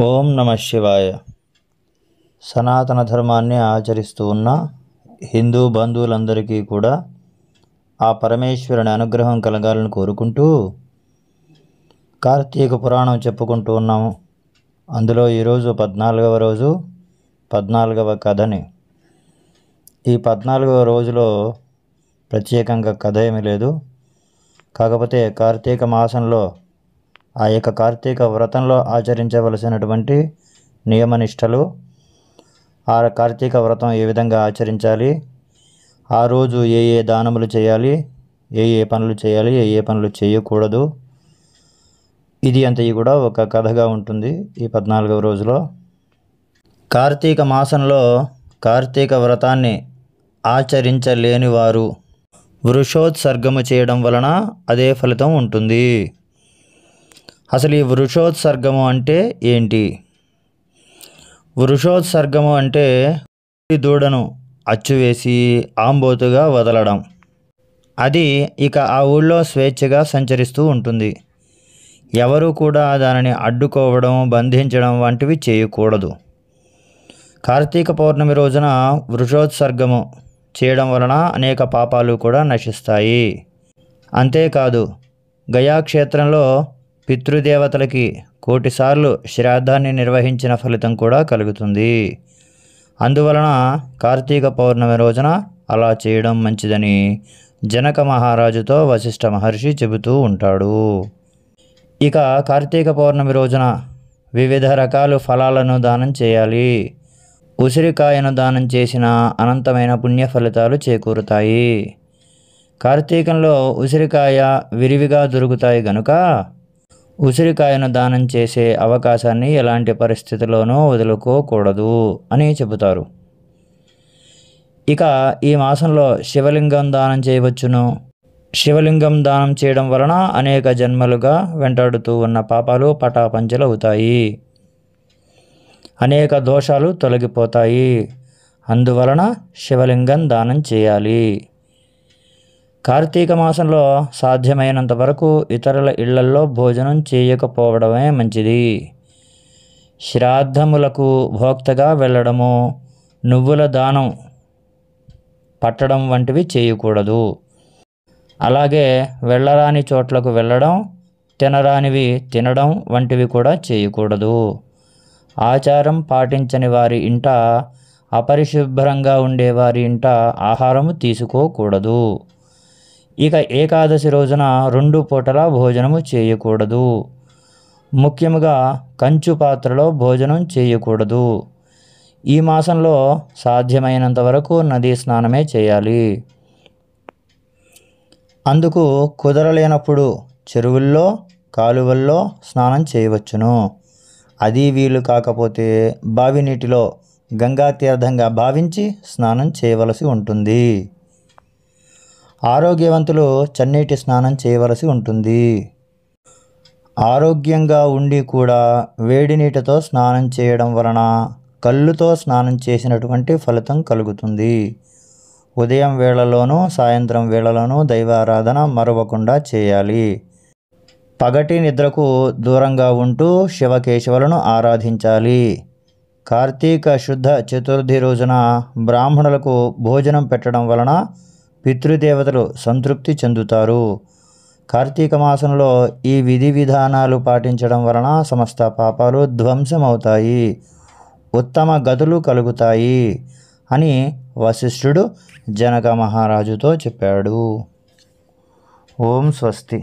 ఓం నమ శివాయ. సనాతన ధర్మాన్ని ఆచరిస్తూ ఉన్న హిందూ బంధువులందరికీ కూడా ఆ పరమేశ్వరుని అనుగ్రహం కలగాలని కోరుకుంటూ కార్తీక పురాణం చెప్పుకుంటూ ఉన్నాము. అందులో ఈరోజు 14వ రోజు 14వ కథని. ఈ 14వ రోజులో ప్రత్యేకంగా కథ ఏమీ లేదు. కాకపోతే కార్తీక మాసంలో ఆ యొక్క కార్తీక వ్రతంలో ఆచరించవలసినటువంటి నియమనిష్టలు, ఆ కార్తీక వ్రతం ఏ విధంగా ఆచరించాలి, ఆ రోజు ఏ ఏ దానములు చేయాలి, ఏ ఏ పనులు చేయాలి, ఏ ఏ పనులు చేయకూడదు, ఇది అంతయి కూడా ఒక కథగా ఉంటుంది. ఈ 14వ రోజులో కార్తీక మాసంలో కార్తీక వ్రతాన్ని ఆచరించలేని వారు వృషోత్సర్గము చేయడం వలన అదే ఫలితం ఉంటుంది. అసలు ఈ వృషోత్సర్గము అంటే ఏంటి? వృషోత్సర్గము అంటే దూడను అచ్చువేసి ఆంబోతుగా వదలడం. అది ఇక ఆ ఊళ్ళో స్వేచ్ఛగా సంచరిస్తూ ఉంటుంది. ఎవరు కూడా దానిని అడ్డుకోవడం, బంధించడం వంటివి చేయకూడదు. కార్తీక పౌర్ణమి రోజున వృషోత్సర్గము చేయడం వలన అనేక పాపాలు కూడా నశిస్తాయి. అంతేకాదు, గయాక్షేత్రంలో పితృదేవతలకి 1,000,000 సార్లు శ్రాద్ధాన్ని నిర్వహించిన ఫలితం కూడా కలుగుతుంది. అందువలన కార్తీక పౌర్ణమి రోజున అలా చేయడం మంచిదని జనక మహారాజుతో వశిష్ఠ మహర్షి చెబుతూ ఉంటాడు. ఇక కార్తీక పౌర్ణమి రోజున వివిధ రకాల ఫలాలను దానం చేయాలి. ఉసిరికాయను దానం చేసిన అనంతమైన పుణ్య ఫలితాలు చేకూరుతాయి. కార్తీకంలో ఉసిరికాయ విరివిగా దొరుకుతాయి గనుక ఉసిరికాయను దానం చేసే అవకాశాన్ని ఎలాంటి పరిస్థితుల్లోనూ వదులుకోకూడదు అని చెబుతారు. ఇక ఈ మాసంలో శివలింగం దానం చేయవచ్చును. శివలింగం దానం చేయడం వలన అనేక జన్మలుగా వెంటాడుతూ ఉన్న పాపాలు పటాపంచలవుతాయి. అనేక దోషాలు తొలగిపోతాయి. అందువలన శివలింగం దానం చేయాలి. కార్తీక మాసంలో సాధ్యమైనంత వరకు ఇతరుల ఇళ్లల్లో భోజనం చేయకపోవడమే మంచిది. శ్రాద్ధములకు భోక్తగా వెళ్ళడము, నువ్వుల దానం పట్టడం వంటివి చేయకూడదు. అలాగే వెళ్ళరాని చోట్లకు వెళ్ళడం, తినరానివి తినడం వంటివి కూడా చేయకూడదు. ఆచారం పాటించని వారి ఇంట, అపరిశుభ్రంగా ఉండేవారి ఇంట ఆహారము తీసుకోకూడదు. ఇక ఏకాదశి రోజున 2 పూటలా భోజనము చేయకూడదు. ముఖ్యముగా కంచు పాత్రలో భోజనం చేయకూడదు. ఈ మాసంలో సాధ్యమైనంత వరకు నదీ స్నానమే చేయాలి. అందుకు కుదరలేనప్పుడు చెరువుల్లో, కాలువల్లో స్నానం చేయవచ్చును. అది వీలు కాకపోతే బావి నీటిలో గంగా తీర్థంగా భావించి స్నానం చేయవలసి ఉంటుంది. ఆరోగ్యవంతులు చన్నీటి స్నానం చేయవలసి ఉంటుంది. ఆరోగ్యంగా ఉండి కూడా వేడి నీటితో స్నానం చేయడం వలన కళ్ళుతో స్నానం చేసినటువంటి ఫలితం కలుగుతుంది. ఉదయం వేళలోనూ సాయంత్రం వేళలోనూ దైవారాధన మరవకుండా చేయాలి. పగటి నిద్రకు దూరంగా ఉంటూ శివకేశవులను ఆరాధించాలి. కార్తీక శుద్ధ చతుర్థి రోజున బ్రాహ్మణులకు భోజనం పెట్టడం వలన పితృదేవతలు సంతృప్తి చెందుతారు. కార్తీక మాసంలో ఈ విధి విధానాలు పాటించడం వలన సమస్త పాపాలు ధ్వంసమవుతాయి, ఉత్తమ గతులు కలుగుతాయి అని వశిష్ఠుడు జనక మహారాజుతో చెప్పాడు. ఓం స్వస్తి.